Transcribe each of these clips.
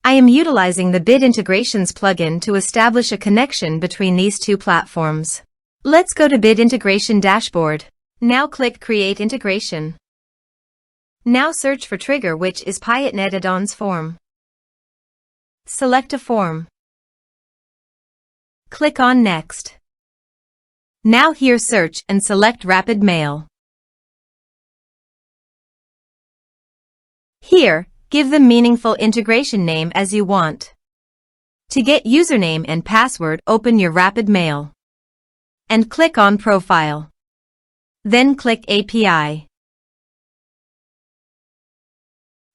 I am utilizing the Bit Integrations plugin to establish a connection between these two platforms. Let's go to Bit Integration Dashboard. Now click Create Integration. Now search for trigger, which is Piotnet Addons form. Select a form. Click on Next. Now here search and select Rapid Mail. Here, give the meaningful integration name as you want. To get username and password, open your Rapid Mail and click on Profile. Then click API.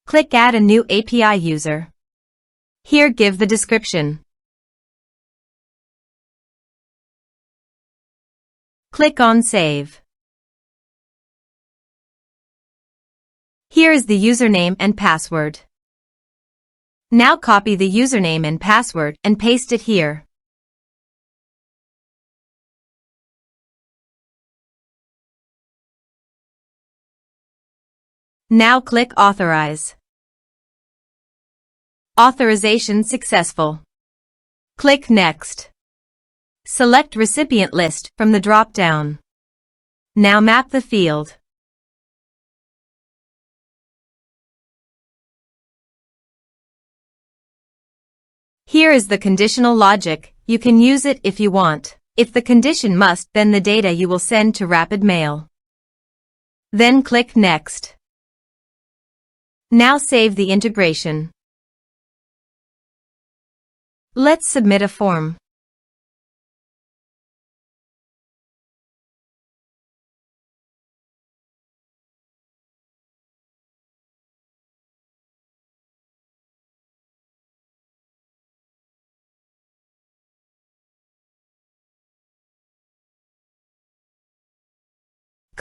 Click Add a new API user. Here give the description. Click on Save. Here is the username and password. Now copy the username and password and paste it here. Now click Authorize. Authorization successful. Click Next. Select Recipient List from the drop-down. Now map the field. Here is the conditional logic. You can use it if you want. If the condition must, then the data you will send to Rapid Mail. Then click Next. Now save the integration. Let's submit a form.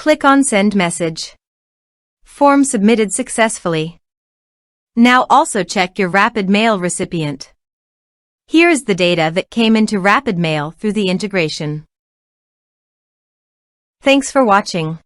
Click on Send Message. Form submitted successfully. Now also check your Rapid Mail recipient. Here is the data that came into Rapid Mail through the integration. Thanks for watching.